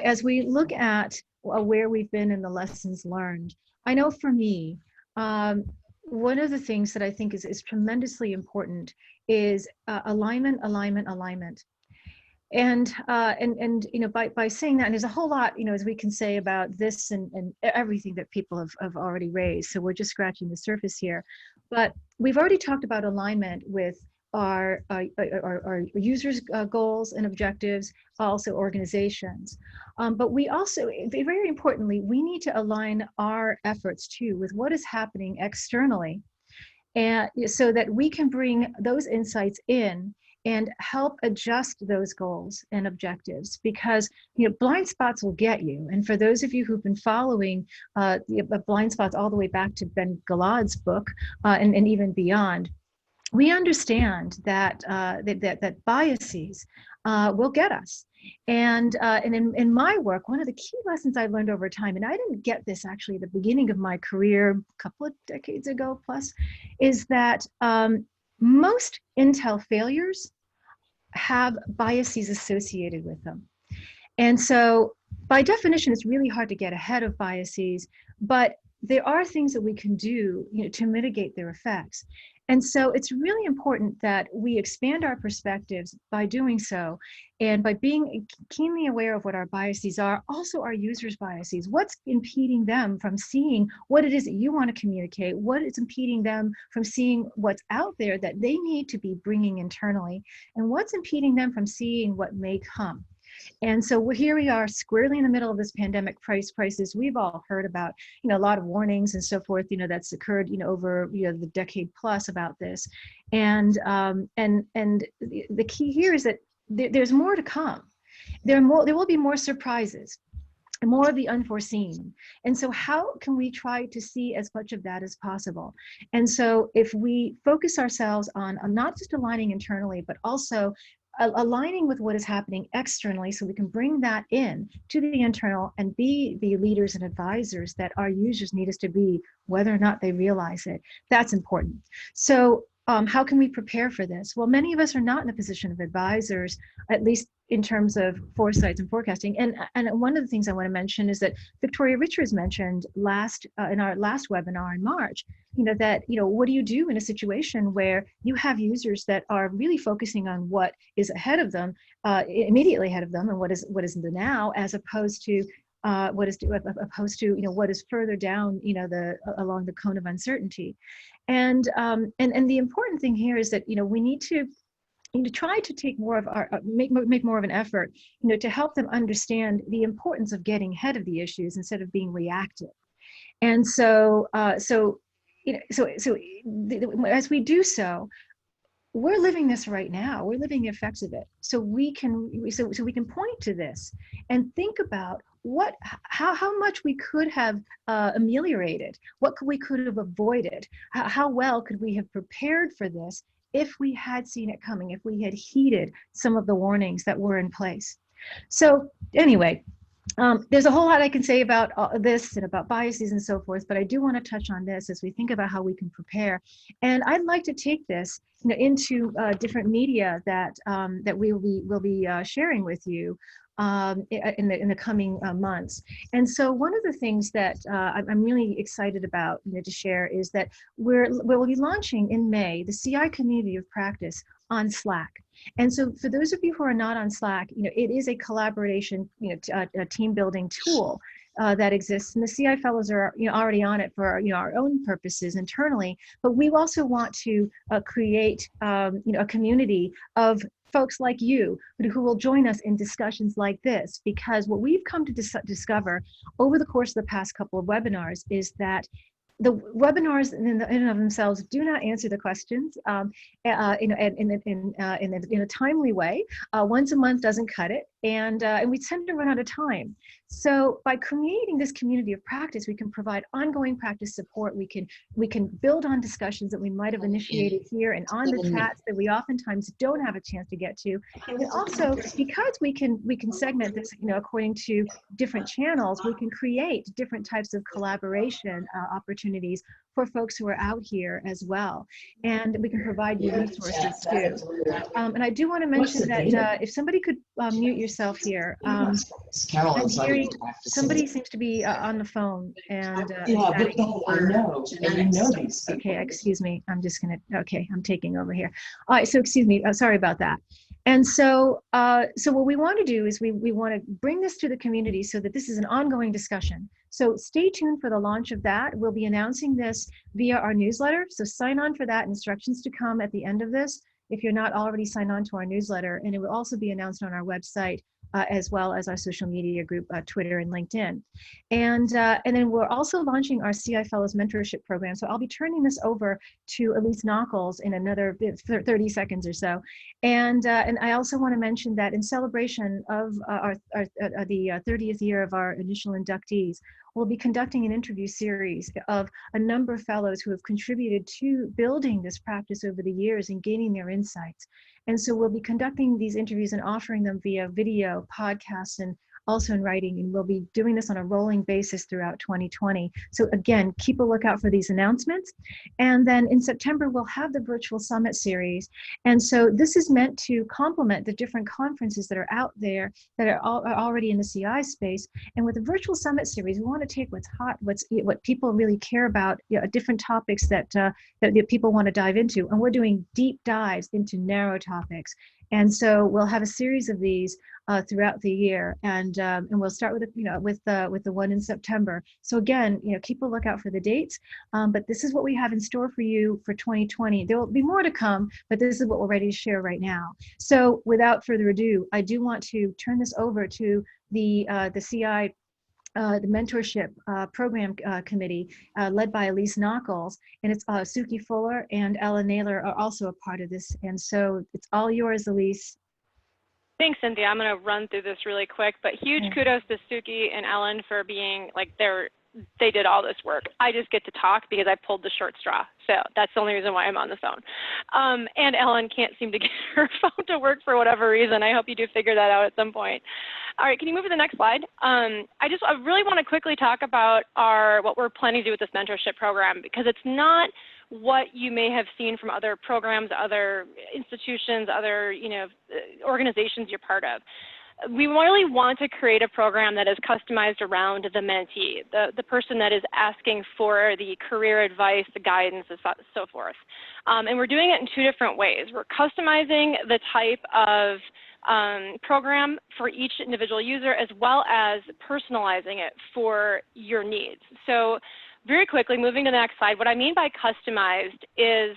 as we look at where we've been and the lessons learned, I know for me, one of the things that I think is tremendously important is alignment. And by saying that, and there's a whole lot, as we can say about this and everything that people have already raised. So we're just scratching the surface here. But we've already talked about alignment with our users' goals and objectives, also organizations. But we also, very importantly, we need to align our efforts too with what is happening externally, and so that we can bring those insights in and help adjust those goals and objectives, because blind spots will get you. And for those of you who've been following blind spots all the way back to Ben Galad's book, and even beyond, we understand that that biases will get us. And in my work, one of the key lessons I learned over time, and I didn't get this actually at the beginning of my career, a couple of decades ago plus, is that most Intel failures have biases associated with them. And so by definition, it's really hard to get ahead of biases, but there are things that we can do, to mitigate their effects. And so it's really important that we expand our perspectives by doing so, and by being keenly aware of what our biases are, also our users' biases. What's impeding them from seeing what it is that you want to communicate? What is impeding them from seeing what's out there that they need to be bringing internally? And what's impeding them from seeing what may come? And so here we are, squarely in the middle of this pandemic crisis. We've all heard about, a lot of warnings and so forth, that's occurred, over, the decade plus about this. And the key here is that there's more to come. There will be more surprises, and more of the unforeseen. And so how can we try to see as much of that as possible? And so if we focus ourselves on not just aligning internally, but also aligning with what is happening externally, so we can bring that in to the internal and be the leaders and advisors that our users need us to be, whether or not they realize it. That's important. So how can we prepare for this? Well, many of us are not in a position of advisors, at least in terms of foresights and forecasting. And one of the things I want to mention is that Victoria Richards mentioned in our last webinar in March, that, what do you do in a situation where you have users that are really focusing on what is ahead of them, immediately ahead of them, and what is in the now, as opposed to what is further down, along the cone of uncertainty. And the important thing here is that, we need to try to take more of make more of an effort, to help them understand the importance of getting ahead of the issues instead of being reactive. And so, as we do so, we're living this right now. We're living the effects of it. So we can point to this and think about how much we could have ameliorated, what we could have avoided, how well could we have prepared for this if we had seen it coming, if we had heeded some of the warnings that were in place. So anyway, There's a whole lot I can say about this and about biases and so forth, but I do want to touch on this as we think about how we can prepare. And I'd like to take this, into different media that that we'll be sharing with you in the coming months. And so one of the things that I'm really excited about to share is that we'll be launching in May the CI Community of Practice on Slack. And so for those of you who are not on Slack, it is a collaboration, a team building tool that exists. And the CI fellows are already on it for our own purposes internally, but we also want to create a community of folks like you who will join us in discussions like this, because what we've come to discover over the course of the past couple of webinars is that the webinars in and of themselves do not answer the questions in a timely way. Once a month doesn't cut it, and we tend to run out of time. So by creating this community of practice, we can provide ongoing practice support. We can build on discussions that we might have initiated here and on the chats that we oftentimes don't have a chance to get to. And also, because we can segment this, according to different channels, we can create different types of collaboration opportunities for folks who are out here as well. And we can provide you resources too. And I do want to mention that if somebody could mute yourself here. I'm hearing somebody seems to be on the phone and okay, excuse me. I'm just gonna, okay, I'm taking over here. All right, so excuse me, sorry about that. And so, so what we want to do is we want to bring this to the community so that this is an ongoing discussion. So stay tuned for the launch of that. We'll be announcing this via our newsletter. So sign on for that. Instructions to come at the end of this if you're not already signed on to our newsletter. And it will also be announced on our website as well as our social media group, Twitter and LinkedIn. And then we're also launching our CI Fellows Mentorship Program. So I'll be turning this over to Elise Nockels in another 30 seconds or so. And I also want to mention that in celebration of the 30th year of our initial inductees, we'll be conducting an interview series of a number of fellows who have contributed to building this practice over the years and gaining their insights. And so we'll be conducting these interviews and offering them via video, podcasts, and also in writing. And we'll be doing this on a rolling basis throughout 2020. So again, keep a lookout for these announcements. And then in September, we'll have the virtual summit series. And so this is meant to complement the different conferences that are out there that are already in the CI space. And with the virtual summit series, we want to take what's hot, what people really care about, different topics that people want to dive into. And we're doing deep dives into narrow topics. And so we'll have a series of these throughout the year, and we'll start with the one in September. So again, keep a lookout for the dates. But this is what we have in store for you for 2020. There will be more to come, but this is what we're ready to share right now. So without further ado, I do want to turn this over to the CI. The Mentorship Program Committee, led by Elise Nockels, and it's Suki Fuller and Ellen Naylor are also a part of this. And so it's all yours, Elise. Thanks, Cynthia. I'm going to run through this really quick, but huge kudos to Suki and Ellen for being like they did all this work. I just get to talk because I pulled the short straw. So that's the only reason why I'm on the phone. And Ellen can't seem to get her phone to work for whatever reason. I hope you do figure that out at some point. All right, can you move to the next slide? I really want to quickly talk about what we're planning to do with this mentorship program, because it's not what you may have seen from other programs, other institutions, other organizations you're part of. We really want to create a program that is customized around the mentee, the person that is asking for the career advice, the guidance, and so forth. And we're doing it in two different ways. We're customizing the type of program for each individual user, as well as personalizing it for your needs. So very quickly, moving to the next slide, what I mean by customized is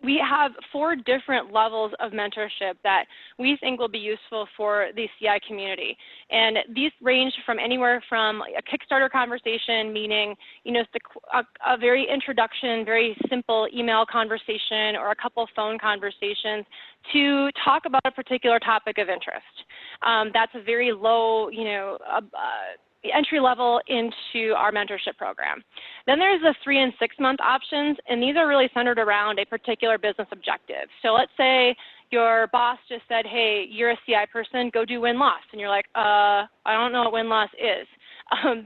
we have 4 different levels of mentorship that we think will be useful for the CI community. And these range from anywhere from a Kickstarter conversation, meaning a very introduction, very simple email conversation or a couple phone conversations to talk about a particular topic of interest. That's a very low, entry level into our mentorship program. Then there's the 3 and 6 month options, and these are really centered around a particular business objective. So let's say your boss just said, hey, you're a CI person, go do win-loss. And you're like, I don't know what win-loss is.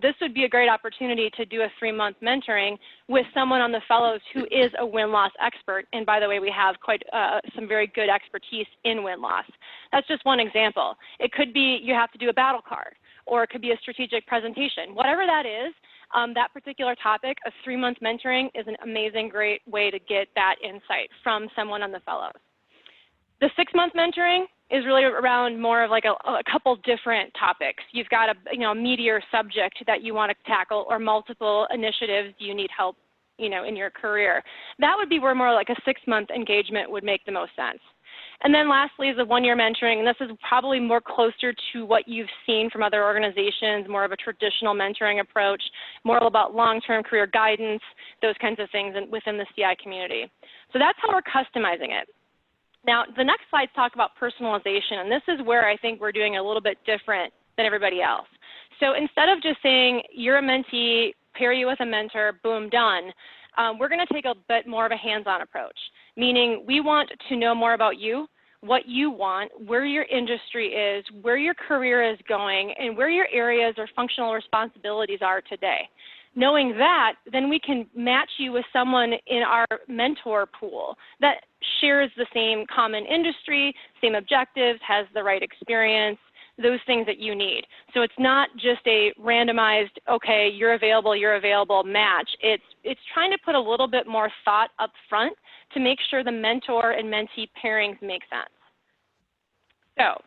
This would be a great opportunity to do a 3-month mentoring with someone on the fellows who is a win-loss expert. And by the way, we have quite some very good expertise in win-loss. That's just one example. It could be you have to do a battle card, or it could be a strategic presentation. Whatever that is, that particular topic, a 3-month mentoring is an amazing, great way to get that insight from someone on the fellows. The 6-month mentoring is really around more of like a couple different topics. You've got a meatier subject that you want to tackle, or multiple initiatives you need help in your career. That would be where more like a 6-month engagement would make the most sense. And then lastly is the 1-year mentoring, and this is probably more closer to what you've seen from other organizations, more of a traditional mentoring approach, more about long-term career guidance, those kinds of things within the CI community. So that's how we're customizing it. Now, the next slides talk about personalization, and this is where I think we're doing a little bit different than everybody else. So instead of just saying, you're a mentee, pair you with a mentor, boom, done, we're going to take a bit more of a hands-on approach, meaning we want to know more about you, what you want, where your industry is, where your career is going, and where your areas or functional responsibilities are today. Knowing that, then we can match you with someone in our mentor pool that shares the same common industry, same objectives, has the right experience, those things that you need. So it's not just a randomized, okay, you're available match. It's trying to put a little bit more thought up front to make sure the mentor and mentee pairings make sense. So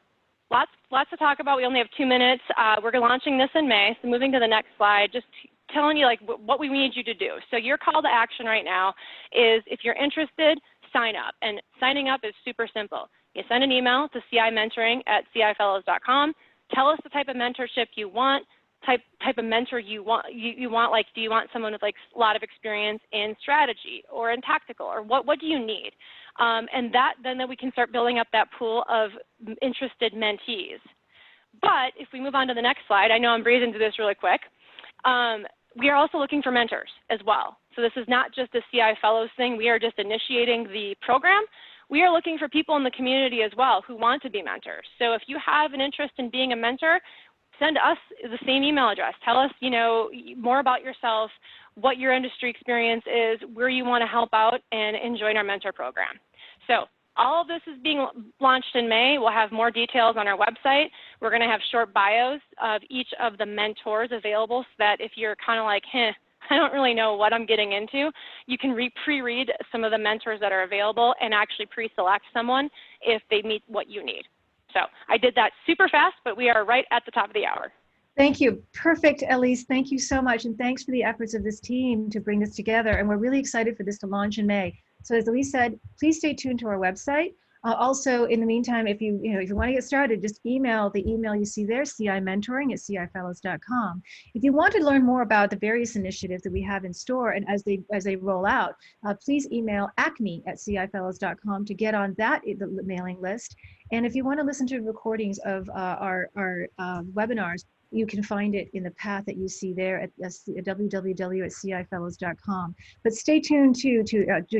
lots to talk about. We only have 2 minutes. We're launching this in May. So moving to the next slide, just telling you like what we need you to do. So your call to action right now is, if you're interested, sign up. And signing up is super simple. You send an email to cimentoring@cifellows.com. Tell us the type of mentorship you want, type of mentor you want. You want, like, do you want someone with like a lot of experience in strategy or in tactical, or what do you need? And then we can start building up that pool of interested mentees. But if we move on to the next slide, I know I'm breezing through this really quick. We are also looking for mentors as well. So this is not just a CI Fellows thing. We are just initiating the program. We are looking for people in the community as well who want to be mentors. So if you have an interest in being a mentor, send us the same email address. Tell us, more about yourself, what your industry experience is, where you want to help out, and join our mentor program. So all of this is being launched in May. We'll have more details on our website. We're going to have short bios of each of the mentors available, so that if you're kind of like, I don't really know what I'm getting into, you can pre-read some of the mentors that are available and actually pre-select someone if they meet what you need. So I did that super fast, but we are right at the top of the hour. Thank you. Perfect, Elise. Thank you so much. And thanks for the efforts of this team to bring this together. And we're really excited for this to launch in May. So as Elise said, please stay tuned to our website. Also, in the meantime, if you want to get started, just email the email you see there, cimentoring@cifellows.com. If you want to learn more about the various initiatives that we have in store and as they roll out, please email acme@cifellows.com to get on the mailing list. And if you want to listen to recordings of our webinars, you can find it in the path that you see there at www.cifellows.com. But stay tuned to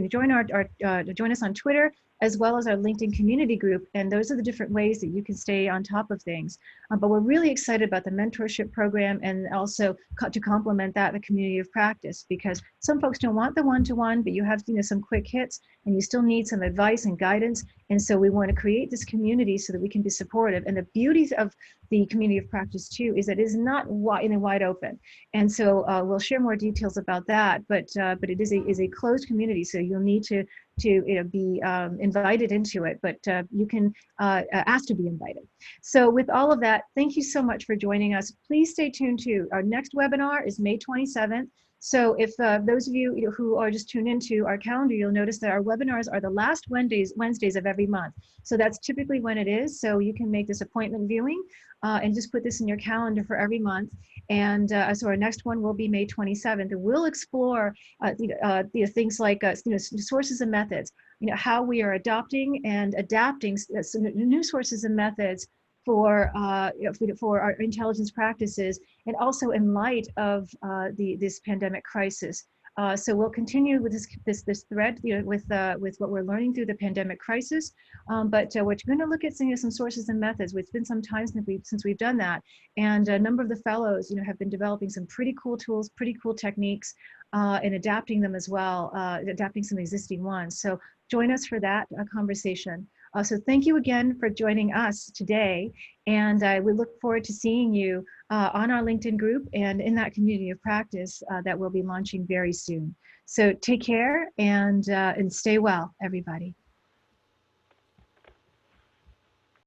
join us on Twitter, as well as our LinkedIn community group. And those are the different ways that you can stay on top of things. But we're really excited about the mentorship program, and also to complement that, the community of practice, because some folks don't want the one-to-one, but you have some quick hits, and you still need some advice and guidance. And so we want to create this community so that we can be supportive. And the beauty of the community of practice too is that it is not wide open. And so we'll share more details about that. But it is a closed community, so you'll need to be invited into it, but you can ask to be invited. So with all of that, thank you so much for joining us. Please stay tuned to our next webinar is May 27th. So if those of you who are just tuned into our calendar, you'll notice that our webinars are the last Wednesdays of every month. So that's typically when it is. So you can make this appointment viewing and just put this in your calendar for every month. And so our next one will be May 27th. And we'll explore things like sources and methods, how we are adopting and adapting some new sources and methods for our intelligence practices, and also in light of this pandemic crisis. So we'll continue with this thread, with what we're learning through the pandemic crisis. But we're going to look at some sources and methods. It's been some time since we've done that, and a number of the fellows, have been developing some pretty cool tools, pretty cool techniques, and adapting them as well, adapting some existing ones. So join us for that conversation. So thank you again for joining us today, and we look forward to seeing you on our LinkedIn group and in that community of practice that we'll be launching very soon. So take care and stay well, everybody.